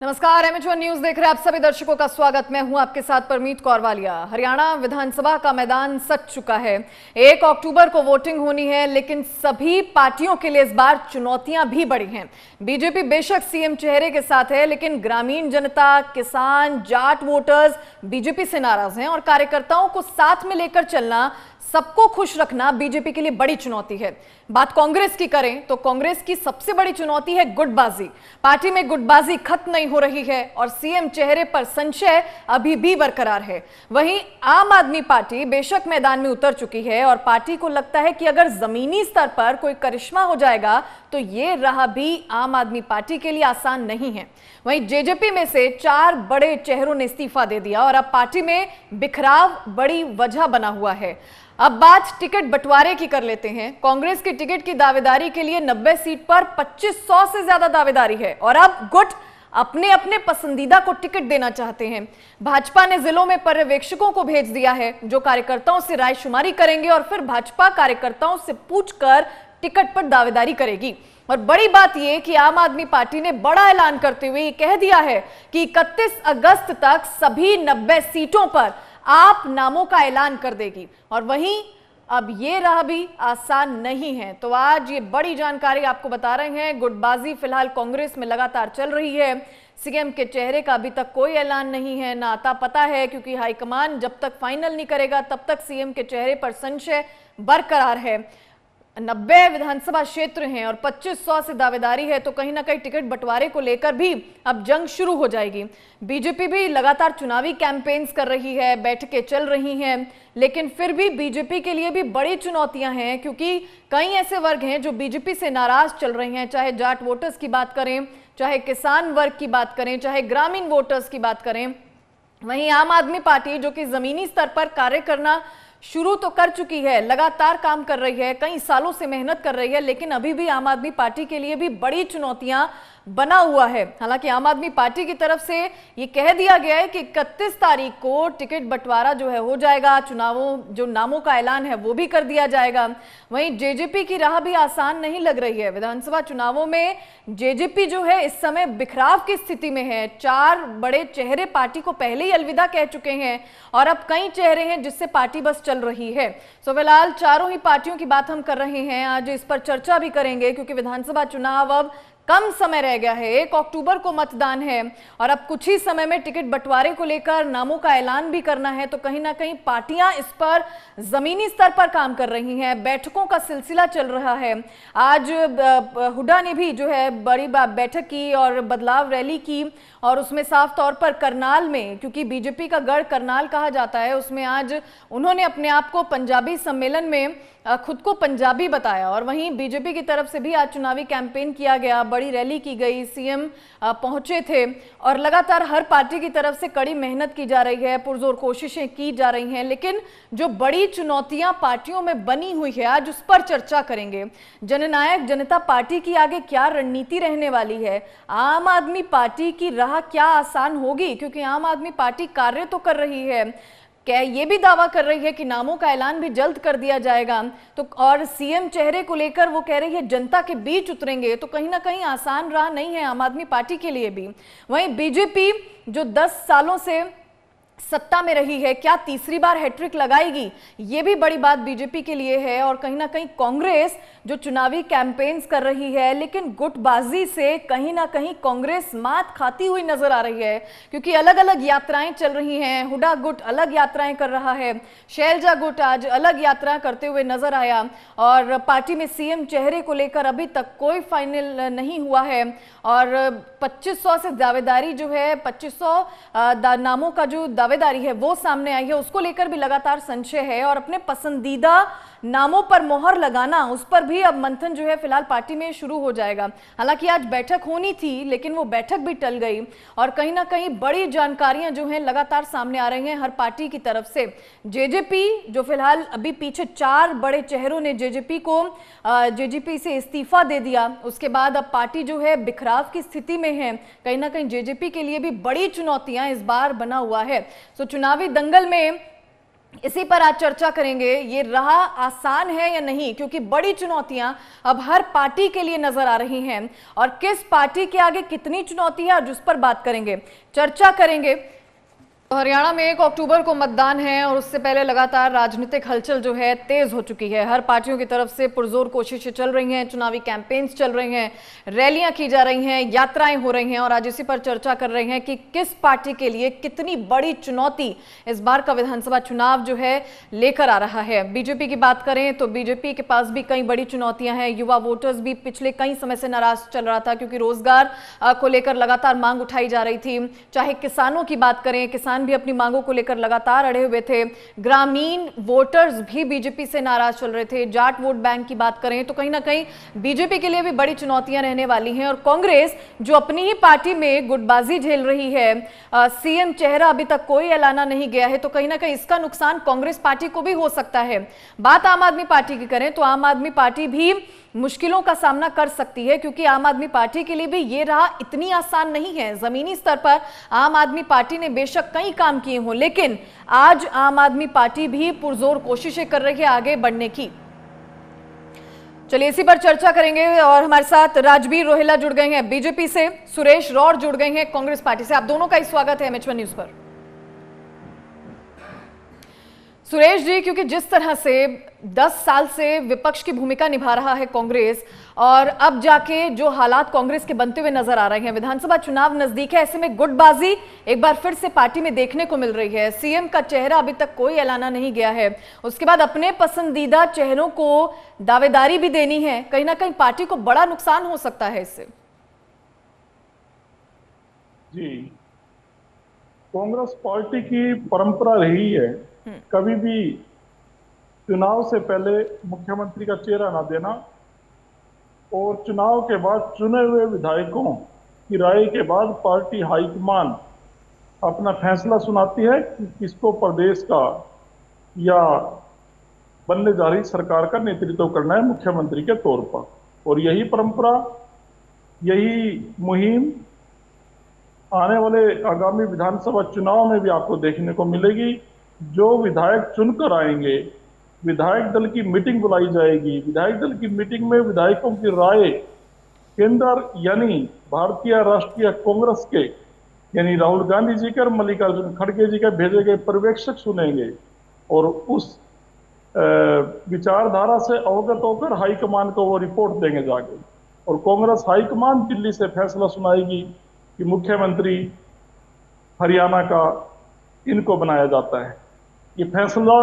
नमस्कार, एमएच1 न्यूज देख रहे आप सभी दर्शकों का स्वागत। मैं हूं आपके साथ परमीत कौर वालिया। हरियाणा विधानसभा का मैदान सज चुका है। 1 अक्टूबर को वोटिंग होनी है, लेकिन सभी पार्टियों के लिए इस बार चुनौतियां भी बड़ी हैं। बीजेपी बेशक सीएम चेहरे के साथ है, लेकिन ग्रामीण जनता, किसान, जाट वोटर्स बीजेपी से नाराज हैं और कार्यकर्ताओं को साथ में लेकर चलना, सबको खुश रखना बीजेपी के लिए बड़ी चुनौती है। बात कांग्रेस की करें तो कांग्रेस की सबसे बड़ी चुनौती है गुटबाजी। पार्टी में गुटबाजी खत्म नहीं हो रही है और सीएम चेहरे पर संशय अभी भी बरकरार है। वहीं आम आदमी पार्टी बेशक मैदान में उतर चुकी है और पार्टी को लगता है कि अगर जमीनी स्तर पर कोई करिश्मा हो जाएगा तो ये राह भी आम आदमी पार्टी के लिए आसान नहीं है। वहीं जेजेपी में से 4 बड़े चेहरों ने इस्तीफा दे दिया और अब पार्टी में बिखराव बड़ी वजह बना हुआ है। अब बात टिकट बंटवारे की कर लेते हैं। कांग्रेस की टिकट की दावेदारी के लिए 90 सीट पर 2500 से ज्यादा दावेदारी है और अब गुट अपने अपने पसंदीदा को टिकट देना चाहते हैं। भाजपा ने जिलों में पर्यवेक्षकों को भेज दिया है जो कार्यकर्ताओं से रायशुमारी करेंगे और फिर भाजपा कार्यकर्ताओं से पूछकर टिकट पर दावेदारी करेगी। और बड़ी बात यह कि आम आदमी पार्टी ने बड़ा ऐलान करते हुए ये कह दिया है कि 31 अगस्त तक सभी 90 सीटों पर आप नामों का ऐलान कर देगी। और वहीं अब ये राह भी आसान नहीं है। तो आज ये बड़ी जानकारी आपको बता रहे हैं। गुटबाजी फिलहाल कांग्रेस में लगातार चल रही है। सीएम के चेहरे का अभी तक कोई ऐलान नहीं है, ना आता पता है, क्योंकि हाईकमान जब तक फाइनल नहीं करेगा तब तक सीएम के चेहरे पर संशय बरकरार है। 90 विधानसभा क्षेत्र हैं और 2500 से दावेदारी है, तो कहीं ना कहीं टिकट बंटवारे को लेकर भी अब जंग शुरू हो जाएगी। बीजेपी भी लगातार चुनावी कैंपेन्स कर रही है, बैठकें चल रही हैं, लेकिन फिर भी बीजेपी के लिए भी बड़ी चुनौतियां हैं, क्योंकि कई ऐसे वर्ग हैं जो बीजेपी से नाराज चल रहे हैं। चाहे जाट वोटर्स की बात करें, चाहे किसान वर्ग की बात करें, चाहे ग्रामीण वोटर्स की बात करें। वहीं आम आदमी पार्टी जो कि जमीनी स्तर पर कार्य करना शुरू तो कर चुकी है, लगातार काम कर रही है, कई सालों से मेहनत कर रही है, लेकिन अभी भी आम आदमी पार्टी के लिए भी बड़ी चुनौतियां बना हुआ है। हालांकि आम आदमी पार्टी की तरफ से ये कह दिया गया है कि 31 तारीख को टिकट बंटवारा जो है हो जाएगा, चुनावों जो नामों का ऐलान है वो भी कर दिया जाएगा। वहीं जेजेपी की राह भी आसान नहीं लग रही है। विधानसभा चुनावों में जेजेपी जो है इस समय बिखराव की स्थिति में है। 4 बड़े चेहरे पार्टी को पहले ही अलविदा कह चुके हैं और अब कई चेहरे हैं जिससे पार्टी बस चल रही है। सो फिलहाल चारों ही पार्टियों की बात हम कर रहे हैं। आज इस पर चर्चा भी करेंगे, क्योंकि विधानसभा चुनाव अब कम समय रह गया है। 1 अक्टूबर को मतदान है और अब कुछ ही समय में टिकट बंटवारे को लेकर नामों का ऐलान भी करना है। तो कहीं ना कहीं पार्टियां इस पर जमीनी स्तर पर काम कर रही हैं, बैठकों का सिलसिला चल रहा है। आज हुड्डा ने भी जो है बड़ी बैठक की और बदलाव रैली की, और उसमें साफ तौर पर करनाल में, क्योंकि बीजेपी का गढ़ करनाल कहा जाता है, उसमें आज उन्होंने अपने आप को पंजाबी सम्मेलन में खुद को पंजाबी बताया। और वहीं बीजेपी की तरफ से भी आज चुनावी कैंपेन किया गया, बड़ी रैली की गई, सीएम पहुंचे थे और लगातार हर पार्टी की तरफ से कड़ी मेहनत की जा रही है, पुरजोर कोशिशें की जा रही हैं। लेकिन जो बड़ी चुनौतियां पार्टियों में बनी हुई है, आज उस पर चर्चा करेंगे। जननायक जनता पार्टी की आगे क्या रणनीति रहने वाली है? आम आदमी पार्टी की राह क्या आसान होगी? क्योंकि आम आदमी पार्टी कार्य तो कर रही है, क्या ये भी दावा कर रही है कि नामों का ऐलान भी जल्द कर दिया जाएगा, तो और सीएम चेहरे को लेकर वो कह रही है जनता के बीच उतरेंगे, तो कहीं ना कहीं आसान राह नहीं है आम आदमी पार्टी के लिए भी। वहीं बीजेपी जो 10 सालों से सत्ता में रही है, क्या तीसरी बार हैट्रिक लगाएगी? ये भी बड़ी बात बीजेपी के लिए है। और कहीं ना कहीं कांग्रेस जो चुनावी कैंपेन्स कर रही है, लेकिन गुटबाजी से कहीं ना कहीं कांग्रेस मात खाती हुई नजर आ रही है, क्योंकि अलग अलग यात्राएं चल रही हैं। हुड्डा गुट अलग यात्राएं कर रहा है, शैलजा गुट आज अलग यात्रा करते हुए नजर आया, और पार्टी में सीएम चेहरे को लेकर अभी तक कोई फाइनल नहीं हुआ है। और 2500 से दावेदारी जो है, 2500 नामों का जो दावेदारी है वो सामने आई है, उसको लेकर भी लगातार संशय है। और अपने पसंदीदा नामों पर मोहर लगाना, उस पर भी अब मंथन जो है फिलहाल पार्टी में शुरू हो जाएगा। हालांकि आज बैठक होनी थी, लेकिन वो बैठक भी टल गई और कहीं ना कहीं बड़ी जानकारियां जो हैं लगातार सामने आ रही हैं हर पार्टी की तरफ से। जेजेपी जो फिलहाल अभी पीछे 4 बड़े चेहरों ने जेजेपी से इस्तीफा दे दिया, उसके बाद अब पार्टी जो है बिखराव की स्थिति में है। कहीं ना कहीं जेजेपी के लिए भी बड़ी चुनौतियां इस बार बना हुआ है। सो चुनावी दंगल में इसी पर आज चर्चा करेंगे। ये राह आसान है या नहीं, क्योंकि बड़ी चुनौतियां अब हर पार्टी के लिए नजर आ रही हैं और किस पार्टी के आगे कितनी चुनौती है आज उस पर बात करेंगे, चर्चा करेंगे। तो हरियाणा में 1 अक्टूबर को मतदान है और उससे पहले लगातार राजनीतिक हलचल जो है तेज हो चुकी है। हर पार्टियों की तरफ से पुरजोर कोशिशें चल रही हैं, चुनावी कैंपेन्स चल रही हैं, रैलियां की जा रही हैं, यात्राएं हो रही हैं और आज इसी पर चर्चा कर रहे हैं कि किस पार्टी के लिए कितनी बड़ी चुनौती इस बार का विधानसभा चुनाव जो है लेकर आ रहा है। बीजेपी की बात करें तो बीजेपी के पास भी कई बड़ी चुनौतियां हैं। युवा वोटर्स भी पिछले कई समय से नाराज चल रहा था, क्योंकि रोजगार को लेकर लगातार मांग उठाई जा रही थी। चाहे किसानों की बात करें, किसान भी अपनी मांगों को लेकर लगातार अड़े हुए थे। ग्रामीण वोटर्स भी बीजेपी से नाराज चल रहे थे। जाट वोट बैंक की बात करें तो कहीं ना कहीं बीजेपी के लिए भी बड़ी चुनौतियां रहने वाली हैं। और कांग्रेस जो अपनी ही पार्टी में गुटबाजी झेल रही है, सीएम चेहरा अभी तक कोई ऐलाना नहीं गया है, तो कहीं ना कहीं इसका नुकसान कांग्रेस पार्टी को भी हो सकता है। बात आम आदमी पार्टी की करें तो आम आदमी पार्टी भी मुश्किलों का सामना कर सकती है, क्योंकि आम आदमी पार्टी के लिए भी ये राह इतनी आसान नहीं है। जमीनी स्तर पर आम आदमी पार्टी ने बेशक कई काम किए हों, लेकिन आज आम आदमी पार्टी भी पुरजोर कोशिशें कर रही है आगे बढ़ने की। चलिए इसी पर चर्चा करेंगे और हमारे साथ राजबीर रोहिला जुड़ गए हैं बीजेपी से, सुरेश रौड़ जुड़ गए हैं कांग्रेस पार्टी से। आप दोनों का ही स्वागत है MH1 न्यूज पर। सुरेश जी, क्योंकि जिस तरह से 10 साल से विपक्ष की भूमिका निभा रहा है कांग्रेस और अब जाके जो हालात कांग्रेस के बनते हुए नजर आ रहे हैं, विधानसभा चुनाव नजदीक है, ऐसे में गुटबाजी एक बार फिर से पार्टी में देखने को मिल रही है। सीएम का चेहरा अभी तक कोई ऐलाना नहीं गया है, उसके बाद अपने पसंदीदा चेहरों को दावेदारी भी देनी है। कहीं ना कहीं पार्टी को बड़ा नुकसान हो सकता है इससे। जी, कांग्रेस पार्टी की परंपरा रही है कभी भी चुनाव से पहले मुख्यमंत्री का चेहरा ना देना और चुनाव के बाद चुने हुए विधायकों की राय के बाद पार्टी हाईकमान अपना फैसला सुनाती है कि किसको प्रदेश का या बनने जा रही सरकार का नेतृत्व करना है मुख्यमंत्री के तौर पर। और यही परंपरा, यही मुहिम आने वाले आगामी विधानसभा चुनाव में भी आपको देखने को मिलेगी। जो विधायक चुनकर आएंगे, विधायक दल की मीटिंग बुलाई जाएगी। विधायक दल की मीटिंग में विधायकों की राय केंद्र यानी भारतीय राष्ट्रीय कांग्रेस के यानी राहुल गांधी जी के और मल्लिकार्जुन खड़गे जी के भेजे गए पर्यवेक्षक सुनेंगे और उस विचारधारा से अवगत होकर हाईकमान को वो रिपोर्ट देंगे जाके। और कांग्रेस हाईकमान दिल्ली से फैसला सुनाएगी कि मुख्यमंत्री हरियाणा का इनको बनाया जाता है। ये फैसला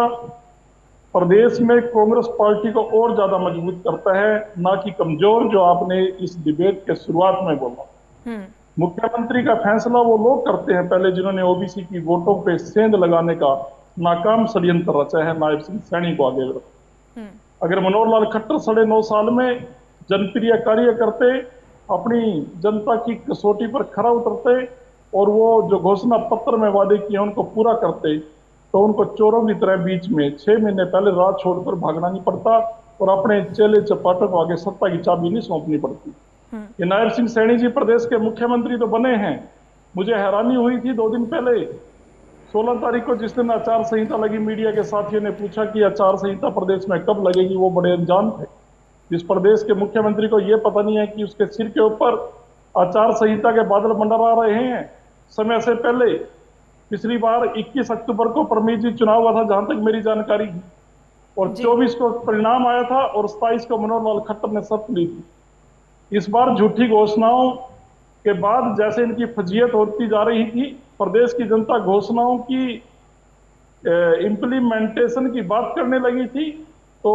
प्रदेश में कांग्रेस पार्टी को और ज्यादा मजबूत करता है, ना कि कमजोर, जो आपने इस डिबेट के शुरुआत में बोला। मुख्यमंत्री का फैसला वो लोग करते हैं पहले जिन्होंने ओबीसी की वोटों पे सेंध लगाने का नाकाम षड्यंत्र रचा है नायब सिंह सैनी को आगे बढ़। अगर मनोहर लाल खट्टर 9.5 साल में जनप्रिय कार्य करते, अपनी जनता की कसौटी पर खरा उतरते और वो जो घोषणा पत्र में वादे किए उनको पूरा करते, तो उनको चोरों की तरह बीच में 6 महीने पहले रात छोड़कर भागना नहीं पड़ता और अपने चेले चपाटों को आगे सत्ता की चाबी नहीं सौंपनी पड़ती। ये नायब सिंह सैनी जी प्रदेश के मुख्यमंत्री तो बने हैं। मुझे हैरानी हुई थी 2 दिन पहले 16 तारीख को जिस दिन आचार संहिता लगी, मीडिया के साथियों ने पूछा कि आचार संहिता प्रदेश में कब लगेगी। वो बड़े अनजान थे। जिस प्रदेश के मुख्यमंत्री को यह पता नहीं है कि उसके सिर के ऊपर आचार संहिता के बादल मंडरा रहे हैं समय से पहले। पिछली बार 21 अक्टूबर को परमीत जी चुनाव हुआ था जहां तक मेरी जानकारी है, और 24 को परिणाम आया था और 27 को मनोहर लाल खट्टर ने शपथ ली थी। इस बार झूठी घोषणाओं के बाद जैसे इनकी फजीयत होती जा रही थी, प्रदेश की जनता घोषणाओं की इम्प्लीमेंटेशन की बात करने लगी थी, तो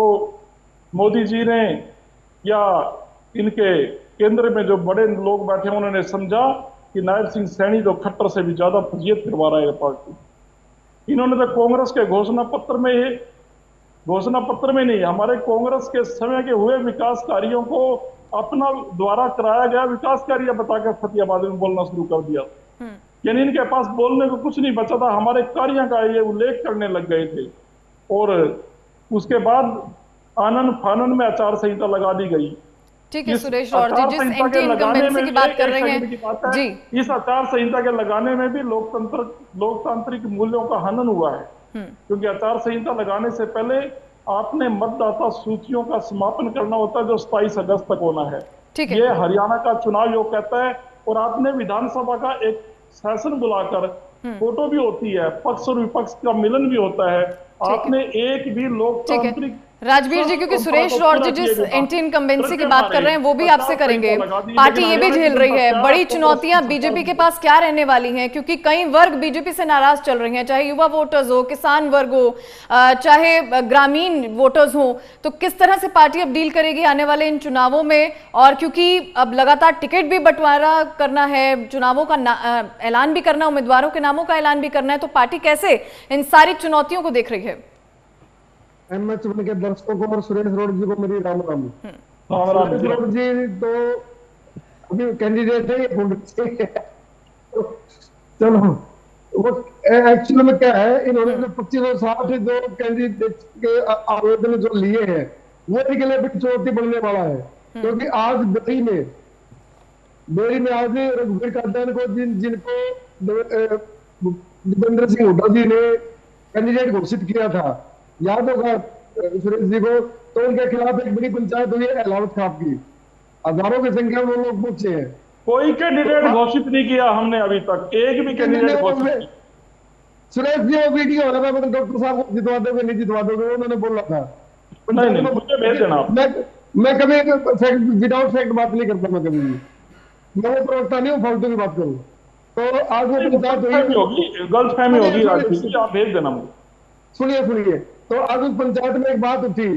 मोदी जी ने या इनके केंद्र में जो बड़े लोग बैठे हैं उन्होंने समझा कि नायब सिंह सैनी तो खट्टर से भी ज्यादा फजीयत करवा रहा है पार्टी। इन्होंने तो कांग्रेस के घोषणा पत्र में नहीं, हमारे कांग्रेस के समय के हुए विकास कार्यों को अपना द्वारा कराया गया विकास कार्य बताकर फतेहाबाद में बोलना शुरू कर दिया। यानी इनके पास बोलने को कुछ नहीं बचा था, हमारे कार्यों का ये उल्लेख करने लग गए थे। और उसके बाद आनन फानन में आचार संहिता लगा दी गई। ठीक है सुरेश रौड़ जी, जिस एंटी इनकम्बेंसी की बात कर रहे हैं जी, इस आचार संहिता के लगाने में भी लोकतांत्रिक मूल्यों का हनन हुआ है। क्योंकि आचार संहिता लगाने से पहले आपने मतदाता सूचियों का समापन करना होता है, जो 27 अगस्त तक होना है। ठीक है। ये हरियाणा का चुनाव आयोग कहता है। और आपने विधानसभा का एक सेशन बुलाकर फोटो भी होती है, पक्ष और विपक्ष का मिलन भी होता है। आपने एक भी ठीक है लोकतांत्रिक राजवीर जी, क्योंकि सुरेश रॉड जी जिस एंटी इनकम्बेंसी की बात कर रहे हैं वो भी आपसे करेंगे। पार्टी ये भी झेल रही है, बड़ी चुनौतियां बीजेपी के पास क्या रहने वाली हैं, क्योंकि कई वर्ग बीजेपी से नाराज चल रहे हैं, चाहे युवा वोटर्स हो, किसान वर्ग हो, चाहे ग्रामीण वोटर्स हो। तो किस तरह से पार्टी अब डील करेगी आने वाले इन चुनावों में? और क्योंकि अब लगातार टिकट भी बंटवारा करना है, चुनावों का ऐलान भी करना, उम्मीदवारों के नामों का ऐलान भी करना है, तो पार्टी कैसे इन सारी चुनौतियों को देख रही है? एमएच वन के दर्शकों को और सुरेश रोड जी को मेरी राम राम। सुरेश रोड जी तो अभी कैंडिडेट है, ये चलो वो एक्चुअल में क्या है, इन्होंने जो 2560 जो कैंडिडेट के आवेदन जो लिए हैं वो इनके लिए भी चुनौती बनने वाला है। क्योंकि आज बेरी में आज रघुवीर कांडन को जिनको दीपेंद्र सिंह हुड्डा जी ने कैंडिडेट घोषित किया था, याद होगा सुरेश जी को, तो उनके खिलाफ एक बड़ी पंचायत हुई है अलावत खाप की, हजारों की संख्या में लोग पहुंचे हैं। कोई कैंडिडेट घोषित नहीं किया हमने अभी तक, एक भी कैंडिडेट घोषित नहीं। सुरेश जी वो वीडियो वाला मैं डॉक्टर साहब को जितवा दोगे नहीं जितवा दोगे, उन्होंने बोला था। नहीं, मुझे भेज देना आप। मैं कभी विदाउट फैक्ट बात नहीं करता, मैं कभी भी, मैं वो प्रवक्ता नहीं हूँ फालतू की बात करूँ। तो आज वो पंचायत होगी, गलतफहमी होगी, आप भेज देना मुझे। सुनिए, तो आज उस पंचायत में एक बात उठी,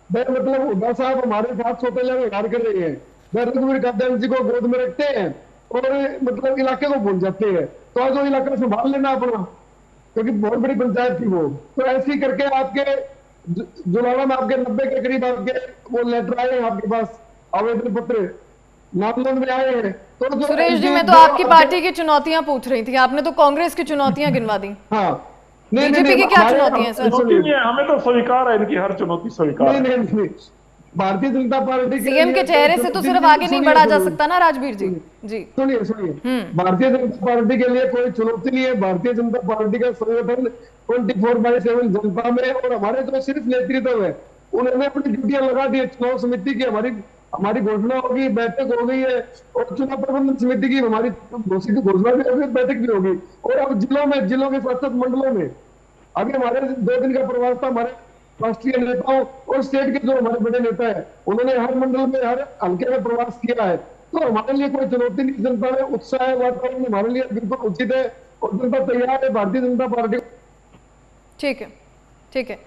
मतलब हुड्डा साहब हमारे साथ सौतेला व्यवहार कर रहे हैं, रघुवीर कांडन जी को गोद में रखते हैं और मतलब इलाके को भूल जाते हैं। तो आज वो इलाका संभाल लेना अपना, क्योंकि बहुत बड़ी पंचायत थी वो। तो ऐसे ही करके आपके जुलाना में आपके 90 के करीब आपके वो लेटर आए हैं आपके पास, आवेदन पत्र नामजद में आए हैं। तो सुरेश जी, मैं तो आपकी पार्टी की चुनौतियां पूछ रही थी, आपने तो कांग्रेस की चुनौतियां गिनवा दी। हाँ, बीजेपी की क्या चुनौती है सर? हमें तो स्वीकार है, इनकी हर चुनौती स्वीकार है। नहीं, भारतीय जनता पार्टी सीएम के चेहरे से तो सिर्फ आगे नहीं बढ़ा जा सकता ना राजवीर जी। जी सुनिए, भारतीय जनता पार्टी के लिए कोई चुनौती नहीं है। भारतीय जनता पार्टी का संगठन 24/7 जनता में, और हमारे जो सिर्फ नेतृत्व है उन्होंने अपनी ड्यूटियां लगा दी है। चुनाव समिति की हमारी घोषणा होगी, बैठक हो गई है, और चुनाव प्रबंधन समिति की हमारी घोषणा भी होगी, बैठक भी होगी। और अब जिलों के साथ साथ मंडलों में अभी हमारे 2 दिन का प्रवास था हमारे राष्ट्रीय नेताओं और स्टेट के जो हमारे बड़े नेता है, उन्होंने हर मंडल में हर हल्के में प्रवास किया है। तो हमारे लिए कोई चुनौती नहीं, जनता में उत्साह है, वातावरण हमारे लिए बिल्कुल उचित है और जनता तैयार है भारतीय जनता पार्टी। ठीक है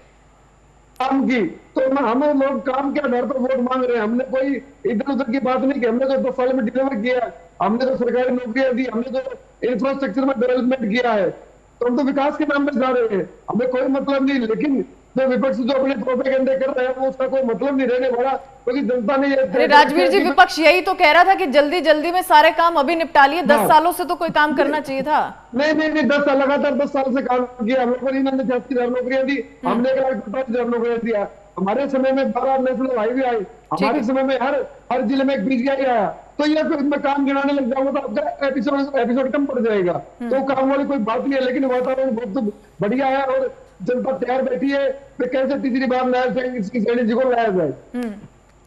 काम की, तो हमें लोग काम के आधार पर वोट मांग रहे हैं। हमने कोई इधर उधर की बात नहीं की, हमने तो 10 साल में डिलीवर किया, हमने तो सरकारी नौकरियां दी, हमने तो इंफ्रास्ट्रक्चर में डेवलपमेंट किया है। तो हम तो विकास के नाम पर जा रहे हैं, हमें कोई मतलब नहीं। लेकिन जो विपक्ष जो अपने प्रोपेगेंडे कर रहे हैं वो उसका कोई मतलब नहीं रहने वाला, क्योंकि जनता ने अरे राजवीर जी, विपक्ष यही तो कह रहा था कि जल्दी में सारे काम अभी निपटा लिए। 10 सालों से तो कोई काम करना चाहिए था। नहीं, 10 साल लगातार 10 साल से काम किया हम लोगों ने। इन्होंने 86,000 नौकरियां दी, हमने 1,48,000 नौकरियां दिया। हमारे समय में 12 नेशनल हाईवे आए, हमारे समय में हर जिले में एक पीजीआई आया। तो ये मैं काम गिनाने लग जाऊंगा तो आपका एपिसोड कम पड़ जाएगा। तो काम वाली कोई बात नहीं है, लेकिन वातावरण बहुत बढ़िया है और जनता तैयार बैठी है कि कैसे तीसरी बार नया जी को लाया जाए।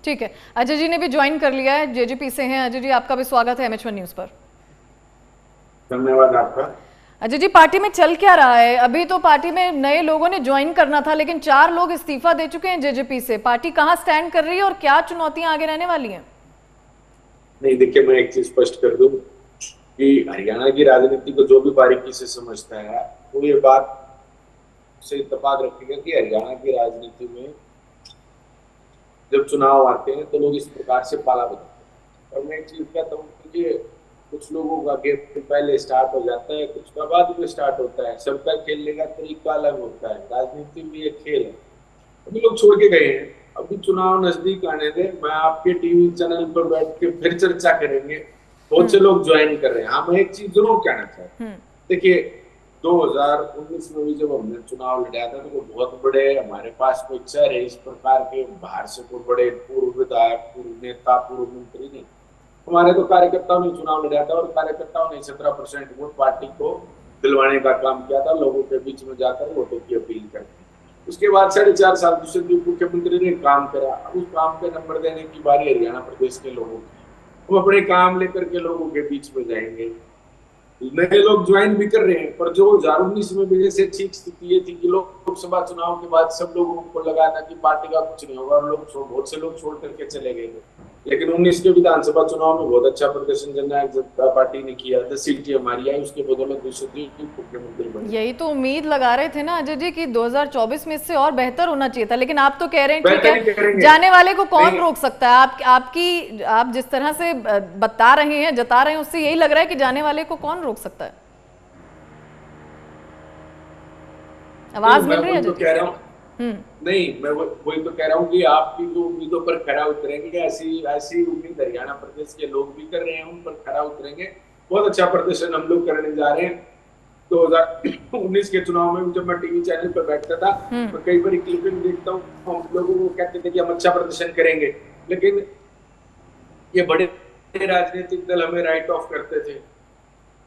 ठीक है, अजय जी ने भी ज्वाइन कर लिया है, जेजेपी से हैं। अजय जी, आपका भी स्वागत है MH1 न्यूज पर। धन्यवाद आपका। अजय जी, पार्टी में चल क्या रहा है? अभी तो पार्टी में नए लोगों ने ज्वाइन करना था, लेकिन 4 लोग इस्तीफा दे चुके हैं जेजेपी से। पार्टी कहां स्टैंड कर रही है और क्या चुनौतियां आगे रहने वाली हैं? नहीं, देखिए, मैं एक चीज स्पष्ट कर दूं कि हरियाणा की राजनीति को जो भी बारीकी से समझता है वो ये बात से इत्तेफाक रखेगा कि हरियाणा की राजनीति में जब चुनाव आते हैं तो लोग इस प्रकार से पाला बदलते हैं। और मैं एक चीज कहता हूँ कि ये कुछ लोगों का गेम पहले स्टार्ट हो जाता है, कुछ का बाद में स्टार्ट होता है। सबका खेलने का तरीका अलग होता है, राजनीति में एक खेल है। अभी लोग छोड़ के गए हैं, अभी चुनाव नजदीक आने दे, मैं आपके टीवी चैनल पर बैठ के फिर चर्चा करेंगे। बहुत से लोग ज्वाइन कर रहे हैं। हाँ, मैं एक चीज जरूर कहना चाहता हूँ, देखिए 2019 में भी जब हमने चुनाव लड़ा था तो बहुत बड़े हमारे पास कोई चेहरे इस प्रकार के बाहर से कोई बड़े पूर्व विधायक, पूर्व नेता, पूर्व मंत्री नहीं। हमारे तो कार्यकर्ताओं ने चुनाव लड़ा था और कार्यकर्ताओं ने 17% वोट पार्टी को दिलवाने का काम किया था, लोगों के बीच में जाकर वोटों की अपील करके। उसके बाद 4.5 साल दुष्यंत मुख्यमंत्री ने काम करा। अब उस काम पे नंबर देने की बारी हरियाणा प्रदेश के लोगों की। वो अपने काम लेकर के लोगों के बीच में जाएंगे। नए लोग ज्वाइन भी कर रहे हैं, पर जो 2019 में वजह से ठीक स्थिति ये थी कि लोकसभा चुनाव के बाद सब लोगों को लगा था कि पार्टी का कुछ नहीं होगा और बहुत से लोग छोड़ करके चले गए थे। लेकिन 19 के विधानसभा चुनाव में बहुत अच्छा प्रदर्शन जननायक जनता पार्टी ने किया। 10 सीटें हमारी आई, उसके बदौलत मुख्यमंत्री बने। यही तो उम्मीद लगा रहे थे ना अजय जी कि 2024 में इससे और बेहतर होना चाहिए था, लेकिन आप तो कह रहे हैं ठीक है, जाने वाले को कौन रोक सकता है। आप जिस तरह से बता रहे हैं, जता रहे हैं, उससे यही लग रहा है कि जाने वाले को कौन रोक सकता है। आवाज मिल रही है तो कह रहा हूँ नहीं, मैं वही तो कह रहा हूँ कि आपकी जो उम्मीदों पर खरा उतरेंगे, ऐसी उम्मीद हरियाणा प्रदेश के लोग भी कर रहे हैं, उन पर खरा उतरेंगे। बहुत अच्छा प्रदर्शन हम लोग करने जा रहे हैं। 2019 के चुनाव में जब मैं टीवी चैनल पर बैठता था, मैं कई बार क्लिपिंग देखता हूँ, हम लोगों को कहते थे कि हम अच्छा प्रदर्शन करेंगे, लेकिन ये बड़े राजनीतिक दल हमें राइट ऑफ करते थे।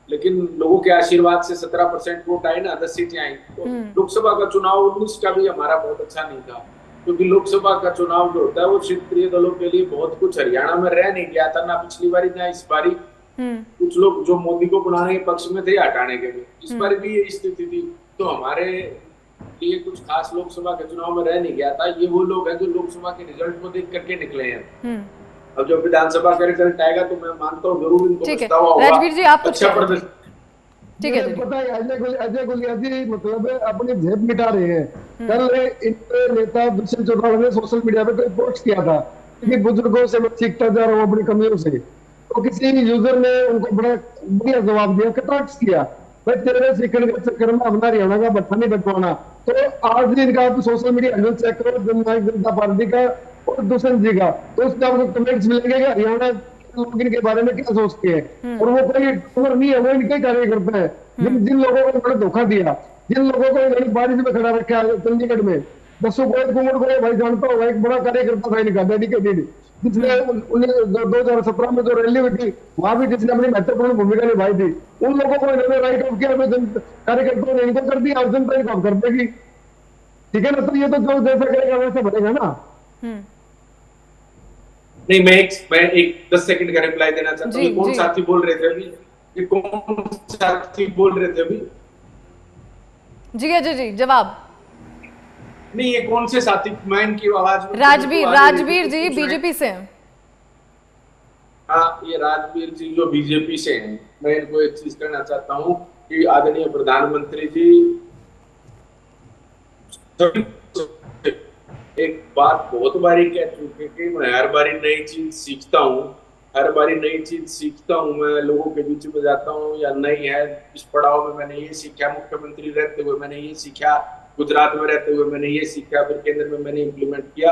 लेकिन लोगों के आशीर्वाद से 17% वोट आए ना, 10 सीटें आई। तो लोकसभा का चुनाव 19 का भी हमारा बहुत अच्छा नहीं था, क्योंकि लोकसभा का चुनाव जो होता है वो क्षेत्रीय दलों के लिए बहुत कुछ हरियाणा में रह नहीं गया था, ना पिछली बारी ना इस बारी। कुछ लोग जो मोदी को बनाने के पक्ष में थे, हटाने के भी, इस बार भी ये स्थिति थी। तो हमारे लिए कुछ खास लोकसभा के चुनाव में रह नहीं गया था। ये वो लोग हैं जो लोकसभा के रिजल्ट को देख करके निकले हैं। अब जब विधानसभा का रिजल्ट आएगा तो मैं मानता हूँ जरूर इनको पछतावा होगा। राजवीर जी आप अच्छा प्रदर्शन। ठीक है, पता है अजय गुलिया जी मतलब अपनी जेब मिटा रहे हैं। कल इनके नेता दुष्यंत चौटाला ने सोशल मीडिया पे कोई पोस्ट किया था कि बुजुर्गों से मैं सीखता जा रहा हूँ अपनी कमियों से। तो किसी यूजर ने उनको बड़ा बढ़िया जवाब दिया, कटाक्ष किया, भाई तेरे सीखने के चक्कर में अपना हरियाणा का भट्टा नहीं बचवाना। तो आज भी इनका सोशल मीडिया हैंडल चेक करो, जननायक जनता पार्टी का और दुष्यंत जी का, तो उसमें आपको कमेंट्स मिलेंगे कि हरियाणा लोग इनके बारे में क्या सोचते हैं। और वो कोई खबर नहीं है, वो इनके कार्यकर्ता है जिन लोगों को इन्होंने धोखा दिया, जिन लोगों को इन्होंने बारिश में खड़ा रखा चंडीगढ़ में। दसों कुमार को भाई जानता होगा, एक बड़ा कार्यकर्ता था इनका डेडिकेटेड, जिसने 2017 में जो रैली हुई थी वहां भी जिसने अपनी महत्वपूर्ण भूमिका निभाई थी। उन लोगों को इन्होंने राइट ऑफ किया, कार्यकर्ताओं ने इनको कर दिया और जनता इनको कर देगी। ठीक है ना, तो ये तो जो जैसा करेगा वैसा बनेगा ना। नहीं, मैं एक 10 सेकंड का रिप्लाई देना चाहता हूँ। कौन साथी बोल रहे थे अभी? ये कौन साथी बोल रहे थे अभी? जी अजय जी जवाब। नहीं, ये कौन से साथी? मैं इनकी आवाज राजवीर जी बीजेपी से हैं। हाँ, ये राजवीर जी जो बीजेपी से हैं। मैं इनको एक चीज कहना चाहता हूँ कि आदरणीय प्रधानमंत्री जी एक बात बहुत बारी कह चुके कि मैं हर बारी नई चीज सीखता हूँ, मैं लोगों के बीच में जाता हूँ या नहीं है। इस पड़ाव में मैंने ये सीखा, मुख्यमंत्री रहते हुए मैंने ये सीखा, गुजरात में रहते हुए मैंने ये सीखा, फिर केंद्र में मैंने इम्प्लीमेंट किया।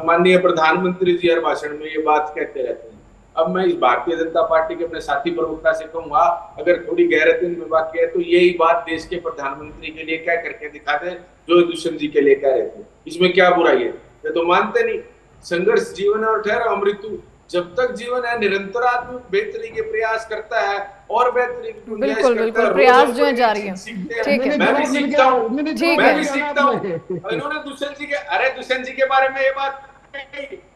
माननीय प्रधानमंत्री जी हर भाषण में ये बात कहते रहते हैं। अब मैं इस भारतीय जनता पार्टी के अपने साथी प्रवक्ता से कहूंगा, अगर थोड़ी गहराई में बात किया तो यही बात देश के प्रधानमंत्री के लिए क्या करके दिखा दे जो दुष्यंत जी के लिए कह रहे थे। इसमें क्या बुराई है? ये तो मानते नहीं। संघर्ष जीवन और ठहरा मृत्यु। जब तक जीवन है निरंतर आदमी बेहतरी के प्रयास करता है और बेहतरी की बिल्कुल प्रयास जो है जारी है। ठीक है, मैं भी सीखता हूँ। इन्होंने दुष्यंत जी के बारे में ये बात,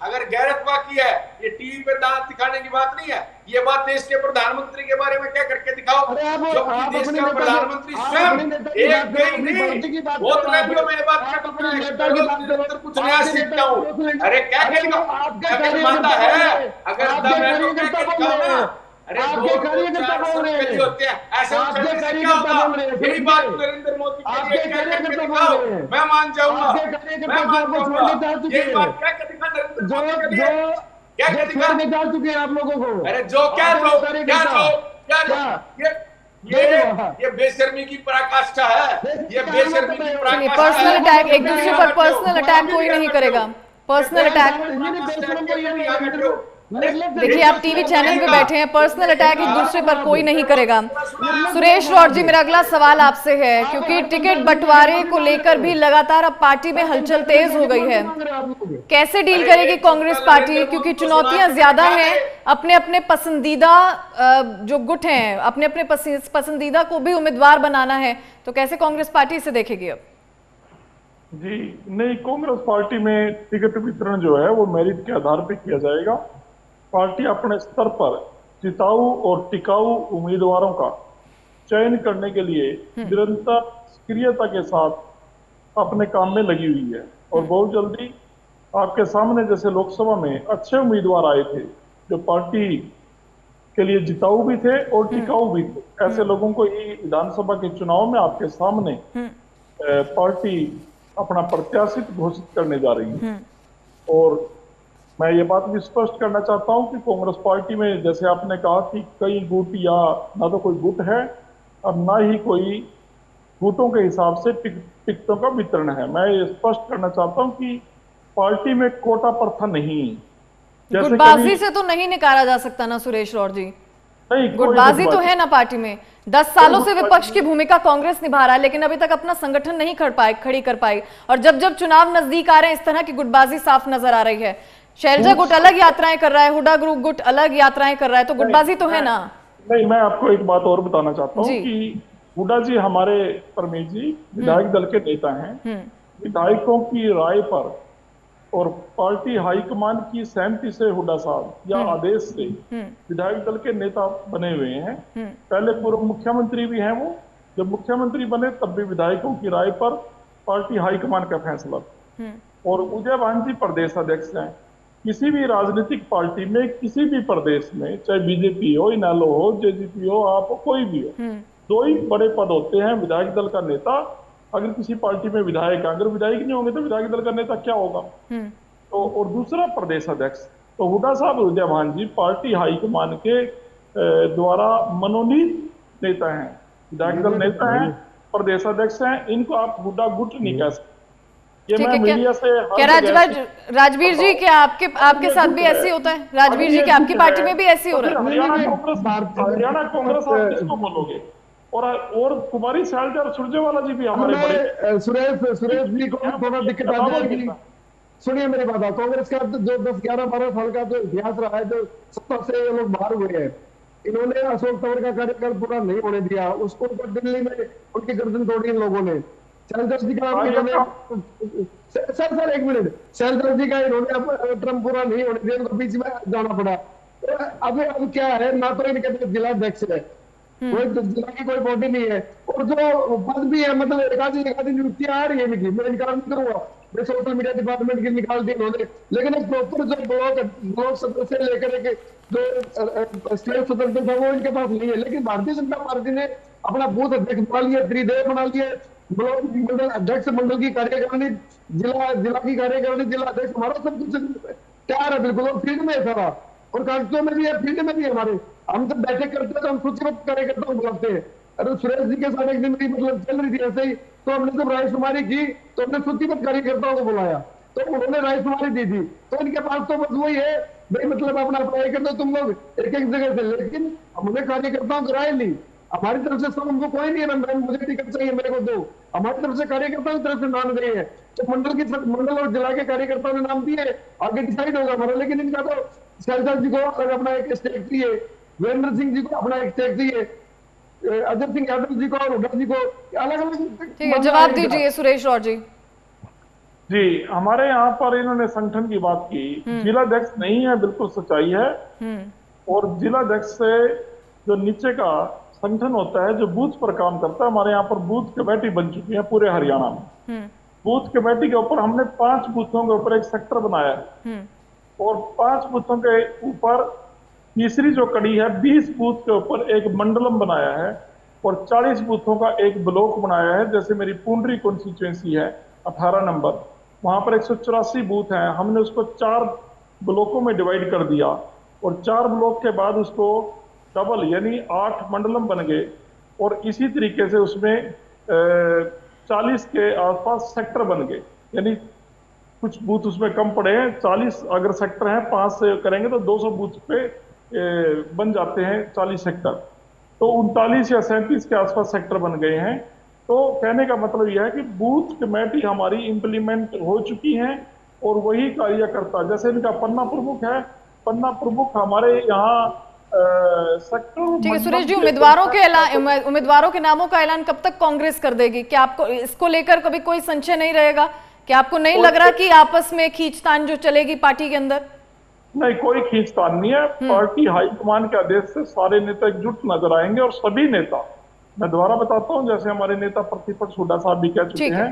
अगर गैरत बाकी है, ये टीवी पे दांत दिखाने की बात नहीं है। ये बात देश के प्रधानमंत्री के बारे में क्या करके दिखाओ, जबकि देश का प्रधानमंत्री स्वयं एक नहीं बहुत रैलियों में ये बात कर कुछ नया सीखता हूँ। अरे क्या कहेगा मानता है, अगर आपके कार्यकर्ता बोल रहे हैं, होते हैं ऐसे यही बात नरेंद्र मोदी के मैं मान जाऊंगा। यही बात क्या दिखा नरेंद्र डाल चुके हैं आप लोगों को। अरे जो ये बेशर्मी की पराकाष्ठा है। ये बेशर्मी की पराकाष्ठा। पर्सनल अटैक, एक दूसरे पर पर्सनल अटैक कोई नहीं करेगा। पर्सनल अटैक देखिए, आप टीवी चैनल पे बैठे हैं, पर्सनल अटैक एक दूसरे पर कोई नहीं करेगा। सुरेश रॉड जी, मेरा अगला सवाल आपसे है, क्योंकि टिकट बंटवारे को लेकर भी लगातार अब पार्टी में हलचल तेज हो गई है। कैसे डील करेगी कांग्रेस पार्टी, क्योंकि चुनौतियां ज्यादा हैं, अपने अपने पसंदीदा जो गुट हैं, अपने अपने पसंदीदा को भी उम्मीदवार बनाना है, तो कैसे कांग्रेस पार्टी इसे देखेगी अब? जी नहीं, कांग्रेस पार्टी में टिकट वितरण जो है वो मेरिट के आधार पर किया जाएगा। पार्टी अपने स्तर पर जिताऊ और टिकाऊ उम्मीदवारों का चयन करने के लिए निरंतर सक्रियता के साथ अपने काम में लगी हुई है, और बहुत जल्दी आपके सामने जैसे लोकसभा में अच्छे उम्मीदवार आए थे जो पार्टी के लिए जिताऊ भी थे और टिकाऊ भी थे, ऐसे लोगों को ही विधानसभा के चुनाव में आपके सामने पार्टी अपना प्रत्याशी घोषित करने जा रही है। और मैं ये बात भी स्पष्ट करना चाहता हूं कि कांग्रेस पार्टी में जैसे आपने कहा कि कई गुट या ना तो कोई गुट है और ना ही कोई गुटों के हिसाब से टिकटों का वितरण है। मैं ये स्पष्ट करना चाहता हूं कि पार्टी में कोटा प्रथा नहीं। गुटबाजी से तो नहीं निकाला जा सकता ना सुरेश रॉड जी? गुटबाजी तो है ना पार्टी में। 10 सालों से विपक्ष की भूमिका कांग्रेस निभा रहा है, लेकिन अभी तक अपना संगठन नहीं खड़ी कर पाई, और जब जब चुनाव नजदीक आ रहे हैं इस तरह की गुटबाजी साफ नजर आ रही है। शैलजा गुट अलग यात्राएं कर रहा है, हुड्डा ग्रुप गुट अलग यात्राएं कर रहा है, तो गुटबाजी तो है ना? नहीं, मैं आपको एक बात और बताना चाहता हूँ कि हुड्डा जी हमारे परमेश जी विधायक दल के नेता हैं। विधायकों की राय पर और पार्टी हाईकमान की सहमति से हुड्डा साहब या आदेश से विधायक दल के नेता बने हुए हैं। पहले पूर्व मुख्यमंत्री भी हैं वो। जब मुख्यमंत्री बने तब भी विधायकों की राय पर पार्टी हाईकमान का फैसला था। और उदय भान जी प्रदेश अध्यक्ष हैं। किसी भी राजनीतिक पार्टी में किसी भी प्रदेश में, चाहे बीजेपी हो, इनेलो हो, जेजेपी हो, आप हो, कोई भी हो, 2 ही बड़े पद होते हैं, विधायक दल का नेता। अगर किसी पार्टी में विधायक, अगर विधायक नहीं होंगे तो विधायक दल का नेता क्या होगा? तो और दूसरा प्रदेश अध्यक्ष। तो हुड्डा साहब उदय भान जी पार्टी हाईकमान के द्वारा मनोनीत नेता हैं, विधायक दल नेता हैं, प्रदेश अध्यक्ष हैं। इनको आप हुड्डा गुट नहीं कह सकते। ये मैं मीडिया से राजवीर जी, क्या आपके साथ भी ऐसे होता है? राजवीर जी, क्या आपकी पार्टी में भी ऐसे हो रहा है? हरियाणा कांग्रेस आप किसको बोलोगे? और कुमारी सैलजा और सुरजेवाला जी भी हमारे बड़े। सुरेश जी को थोड़ा दिक्कत आ जाएगी। सुनिए मेरी बात, कांग्रेस का जो 10-11-12 साल का जो इतिहास रहा है, जो सत्ता से ये लोग बाहर हुए हैं, इन्होंने अशोक तंवर का कार्यकाल पूरा नहीं होने दिया। उसको दिल्ली में उनकी गर्दन तोड़ी इन लोगों ने। शैलजा जी का सर एक मिनट, शैलजा जी का इन्होंने टर्म पूरा नहीं होने दिया, उनको बीच में जाना पड़ा। अब क्या है, ना तो इनके जिला अध्यक्ष है, कोई जिला की कोई बॉडी नहीं है, और जो पद भी है, मतलब एकाधी नियुक्तियां आ रही है इनकी, मैं इनकार नहीं करूंगा। मैं सोशल मीडिया डिपार्टमेंट की निकाल दी इन्होंने, लेकिन एक प्रॉपर जो ब्लॉक सदस्य से लेकर के जो स्टेट सदस्य था वो इनके पास नहीं है। लेकिन भारतीय जनता पार्टी ने अपना बूथ अध्यक्ष बना लिया, त्रिदेव बना लिए, ब्लॉक मंडल अध्यक्ष, मंडल की कार्यकारिणी, जिला की कार्यकारिणी, जिला अध्यक्ष, हमारा सब कुछ तैयार है बिल्कुल, और फील्ड में है सारा, और कागजों में भी है, फील्ड में भी है हमारे। हम जब बैठक करते हैं तो हम सूचीबद्ध कार्यकर्ताओं को बुलाते हैं। अरे सुरेश जी के साथ एक दिन मेरी मतलब चल रही थी ऐसे ही, तो हमने जब रायशुमारी की तो हमने सूचीबद्ध कार्यकर्ताओं को बुलाया, तो उन्होंने रायशुमारी दी थी। तो इनके पास तो बस वही है भाई, मतलब अपना अप्लाई कर दो तुम लोग एक जगह से, लेकिन हमने कार्यकर्ताओं को राय ली। हमारी तरफ से सब हमको कोई नहीं है, मुझे टिकट चाहिए मेरे को दो, हमारी तरफ से कार्यकर्ताओं की तरफ से नाम गए हैं। तो मंडल और जिला के कार्यकर्ताओं ने नाम दिए, आगे डिसाइड होगा हमारा। लेकिन इनका तो शैलजा जी को अपना एक स्टेक चाहिए, वीरेंद्र सिंह जी को अपना एक स्टेक चाहिए, अजय सिंह यादव जी को और हुड्डा जी को अलग अलग। ठीक है, जवाब दीजिए सुरेश रॉड जी। जी, हमारे यहाँ पर इन्होंने संगठन की बात की, जिला अध्यक्ष नहीं है, बिल्कुल सच्चाई है। और जिला अध्यक्ष से जो नीचे का संगठन होता है, जो बूथ पर काम करता है, हमारे यहाँ पर बूथ कमेटी बन चुकी है पूरे हरियाणा में। बूथ कमेटी के ऊपर हमने 5 बूथों के ऊपर एक सेक्टर बनाया है, और 5 बूथों के ऊपर तीसरी जो कड़ी है, 20 बूथ के ऊपर एक मंडलम बनाया है, और 40 बूथों का एक ब्लॉक बनाया है। जैसे मेरी पुंडरी कॉन्स्टिट्यूएंसी है 18 नंबर, वहां पर 184 बूथ हैं, हमने उसको 4 ब्लॉकों में डिवाइड कर दिया, और 4 ब्लॉक के बाद उसको डबल यानी 8 मंडलम बन गए, और इसी तरीके से उसमें 40 के आसपास सेक्टर बन गए, यानी कुछ बूथ उसमें कम पड़े हैं। 40 अगर सेक्टर हैं, 5 से करेंगे तो 200 बूथ पे बन जाते हैं 40 सेक्टर। तो 39 या 37 के आसपास सेक्टर बन गए हैं। तो कहने का मतलब यह है कि बूथ कमेटी हमारी इंप्लीमेंट हो चुकी हैं और वही कार्यकर्ता, जैसे इनका पन्ना प्रमुख है, पन्ना प्रमुख हमारे यहाँ सेक्टर। ठीक है सुरेश जी, उम्मीदवारों के नामों का ऐलान कब तक कांग्रेस कर देगी? क्या आपको इसको लेकर कभी कोई संशय नहीं रहेगा? क्या आपको नहीं लग रहा कि आपस में खींचतान जो चलेगी पार्टी के अंदर? नहीं, कोई खींचतान नहीं है। पार्टी हाईकमान के आदेश से सारे नेता एकजुट नजर आएंगे और सभी नेता, मैं दोबारा बताता हूं, जैसे हमारे नेता प्रतिपक्ष हुड्डा साहब भी कह चुके हैं,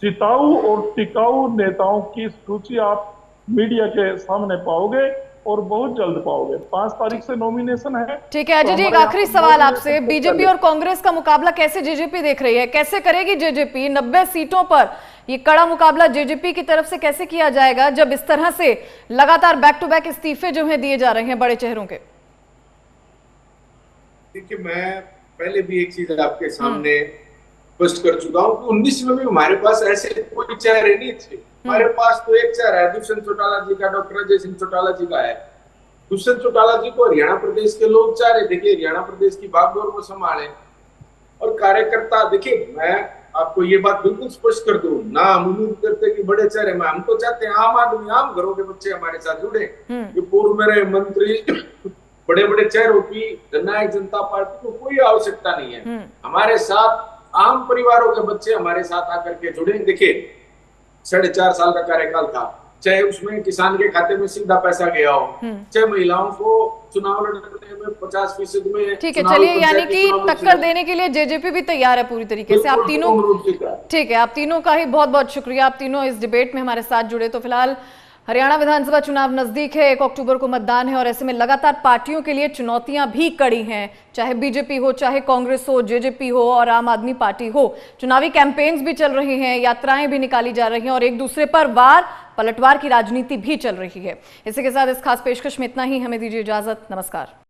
जिताऊ और टिकाऊ नेताओं की सूची आप मीडिया के सामने पाओगे और बहुत जल्द पाओगे। 5 तारीख से नॉमिनेशन है। ठीक है अजय जी, एक आखिरी सवाल आपसे, बीजेपी और कांग्रेस का मुकाबला कैसे जेजेपी देख रही है? कैसे करेगी जेजेपी 90 सीटों पर? ये कड़ा मुकाबला जेजेपी की तरफ से कैसे किया जाएगा जब इस तरह से लगातार बैक टू बैक इस्तीफे जो हैं दिए जा रहे हैं बड़े चेहरों के? देखिए, मैं पहले भी एक चीज आपके सामने स्पष्ट कर चुका हूँ कि 19 में भी हमारे पास ऐसे कोई चेहरे नहीं थे। हमारे पास तो एक चेहरा है दुष्यंत चौटाला जी का, डॉक्टर अजय सिंह चौटाला जी का है। दुष्यंत चौटाला जी को हरियाणा प्रदेश के लोग चाह रहे, देखिए हरियाणा प्रदेश की बागडोर को संभाले और कार्यकर्ता। देखिए, मैं आपको ये बात बिल्कुल स्पष्ट कर दूं, ना हम उम्मीद करते कि बड़े चेहरे में, हम तो चाहते हैं आम आदमी, आम घरों के बच्चे हमारे साथ जुड़े। ये पूर्व में रहे मंत्री, बड़े बड़े चेहरों की जननायक जनता पार्टी को कोई आवश्यकता नहीं है। हमारे साथ आम परिवारों के बच्चे हमारे साथ आकर के जुड़े। देखिए, 4.5 साल का कार्यकाल था, चाहे उसमें किसान के खाते में सीधा पैसा गया हो, चाहे महिलाओं को चुनाव लड़ने में 50% में। ठीक है, चलिए, यानी कि टक्कर देने के लिए जेजेपी भी तैयार है पूरी तरीके से। आप तीनों, ठीक है, आप तीनों का ही बहुत बहुत शुक्रिया, आप तीनों इस डिबेट में हमारे साथ जुड़े। तो फिलहाल हरियाणा विधानसभा चुनाव नजदीक है, 1 अक्टूबर को मतदान है और ऐसे में लगातार पार्टियों के लिए चुनौतियां भी कड़ी हैं, चाहे बीजेपी हो, चाहे कांग्रेस हो, जेजेपी हो और आम आदमी पार्टी हो। चुनावी कैंपेन्स भी चल रही हैं, यात्राएं भी निकाली जा रही हैं और एक दूसरे पर वार पलटवार की राजनीति भी चल रही है। इसी के साथ इस खास पेशकश में इतना ही, हमें दीजिए इजाजत, नमस्कार।